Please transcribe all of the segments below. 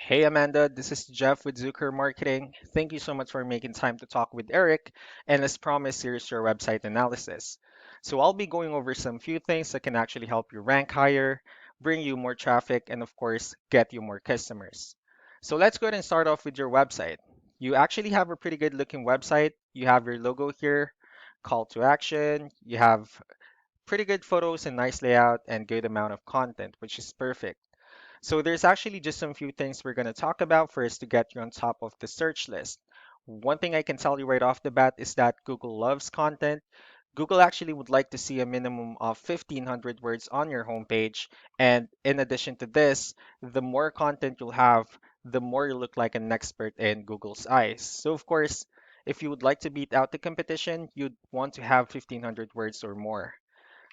Hey Amanda, this is Jeff with Zucker Marketing. Thank you so much for making time to talk with Eric. And as promised, here's your website analysis. So I'll be going over some few things that can actually help you rank higher, bring you more traffic, and of course, get you more customers. So let's go ahead and start off with your website. You actually have a pretty good looking website. You have your logo here, call to action. You have pretty good photos and nice layout and good amount of content, which is perfect. So there's actually just some few things we're going to talk about first to get you on top of the search list. One thing I can tell you right off the bat is that Google loves content. Google actually would like to see a minimum of 1,500 words on your homepage. And in addition to this, the more content you'll have, the more you look like an expert in Google's eyes. So, of course, if you would like to beat out the competition, you'd want to have 1,500 words or more.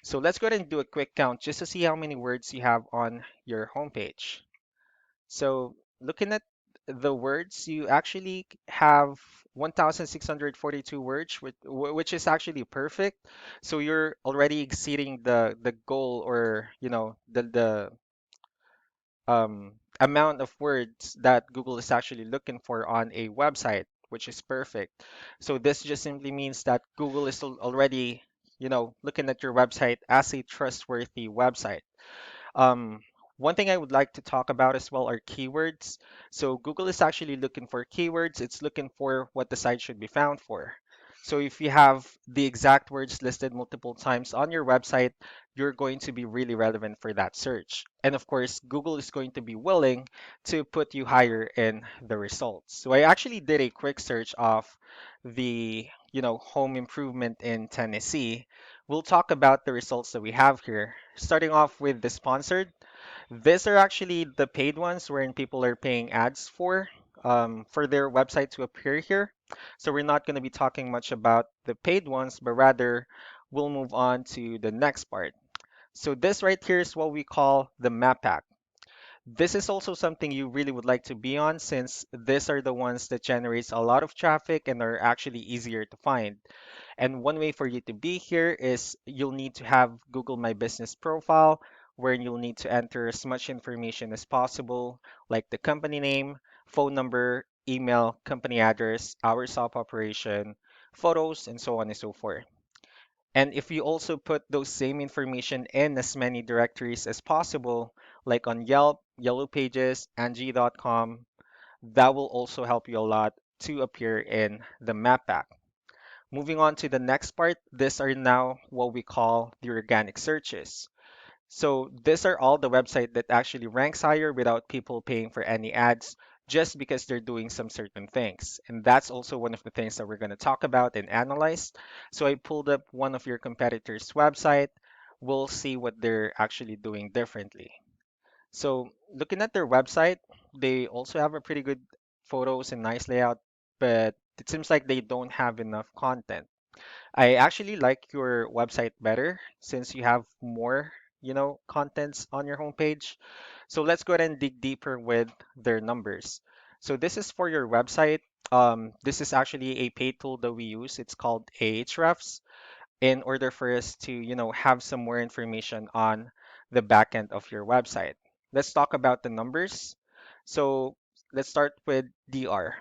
So let's go ahead and do a quick count just to see how many words you have on your homepage. So looking at the words, you actually have 1,642 words, which is actually perfect. So you're already exceeding the goal or the amount of words that Google is actually looking for on a website, which is perfect. So this just simply means that Google is already looking at your website as a trustworthy website. Um, One thing I would like to talk about as well are keywords. So Google is actually looking for keywords. It's looking for what the site should be found for. So if you have the exact words listed multiple times on your website, you're going to be really relevant for that search. And of course, Google is going to be willing to put you higher in the results. So I actually did a quick search of the home improvement in Tennessee. We'll talk about the results that we have here. Starting off with the sponsored, these are actually the paid ones wherein people are paying ads for their website to appear here. So we're not going to be talking much about the paid ones, but rather we'll move on to the next part. So this right here is what we call the map pack. This is also something you really would like to be on since these are the ones that generates a lot of traffic and are actually easier to find. And one way for you to be here is you'll need to have Google My Business profile, where you'll need to enter as much information as possible, like the company name, phone number, email, company address, hours of operation, photos, and so on and so forth. And if you also put those same information in as many directories as possible, like on Yelp, Yellow Pages, Angie.com, that will also help you a lot to appear in the map pack. Moving on to the next part, these are now what we call the organic searches. So these are all the website that actually ranks higher without people paying for any ads just because they're doing some certain things. And that's also one of the things that we're going to talk about and analyze. So I pulled up one of your competitors' website. We'll see what they're actually doing differently. So looking at their website, they also have a pretty good photos and nice layout, but it seems like they don't have enough content. I actually like your website better since you have more contents on your homepage. So let's go ahead and dig deeper with their numbers. So this is for your website. This is actually a paid tool that we use. It's called Ahrefs in order for us to have some more information on the back end of your website. Let's talk about the numbers. So let's start with DR.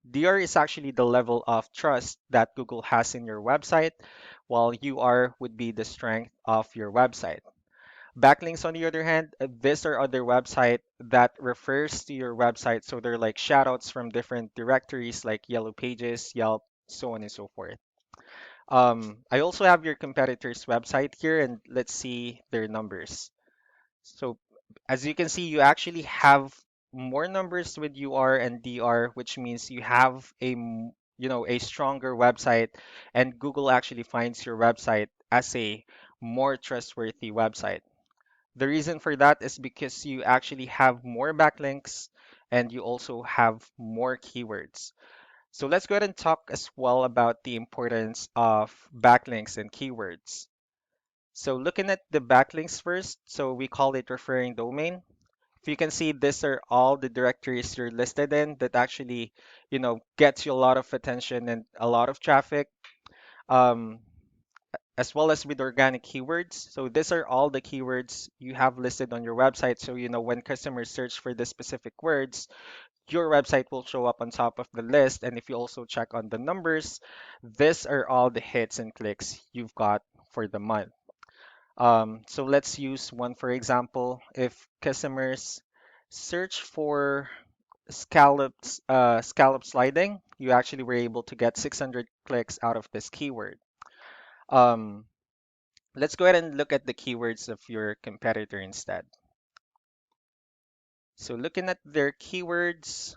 DR is actually the level of trust that Google has in your website, while UR would be the strength of your website. Backlinks, on the other hand, these are other website that refers to your website. So they're like shoutouts from different directories like Yellow Pages, Yelp, so on and so forth. I also have your competitor's website here, and let's see their numbers. So as you can see, you actually have more numbers with UR and DR, which means you have a stronger website, and Google actually finds your website as a more trustworthy website. The reason for that is because you actually have more backlinks and you also have more keywords. So let's go ahead and talk as well about the importance of backlinks and keywords. So looking at the backlinks first, so we call it referring domain. If you can see, these are all the directories you're listed in that actually gets you a lot of attention and a lot of traffic. Um, as well as with organic keywords. So these are all the keywords you have listed on your website. So, when customers search for the specific words, your website will show up on top of the list. And if you also check on the numbers, these are all the hits and clicks you've got for the month. So let's use one for example. If customers search for scallop sliding, you actually were able to get 600 clicks out of this keyword. Um, let's go ahead and look at the keywords of your competitor instead. So looking at their keywords,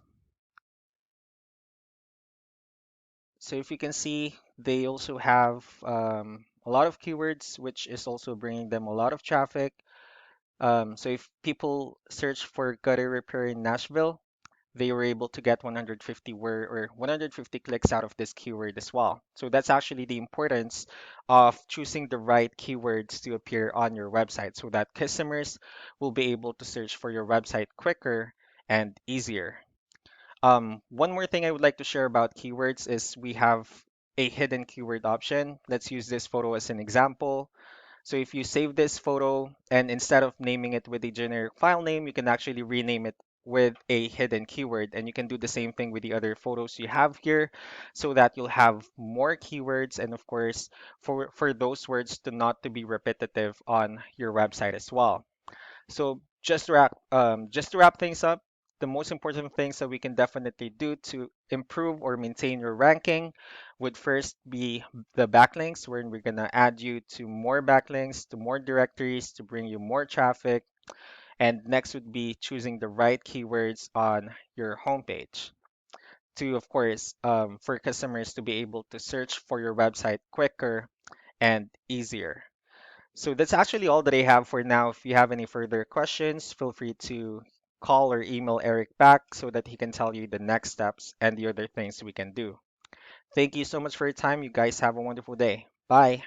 so if you can see, they also have a lot of keywords, which is also bringing them a lot of traffic. So if people search for gutter repair in Nashville, they were able to get 150 word or 150 clicks out of this keyword as well. So that's actually the importance of choosing the right keywords to appear on your website so that customers will be able to search for your website quicker and easier. One more thing I would like to share about keywords is we have a hidden keyword option. Let's use this photo as an example. So if you save this photo and instead of naming it with a generic file name, you can actually rename it with a hidden keyword. And you can do the same thing with the other photos you have here so that you'll have more keywords and of course for those words to not to be repetitive on your website as well. So just to wrap things up, the most important things that we can definitely do to improve or maintain your ranking would first be the backlinks, wherein we're gonna add you to more backlinks, to more directories to bring you more traffic. And next would be choosing the right keywords on your homepage to, of course, for customers to be able to search for your website quicker and easier. So that's actually all that I have for now. If you have any further questions, feel free to call or email Eric back so that he can tell you the next steps and the other things we can do. Thank you so much for your time. You guys have a wonderful day. Bye.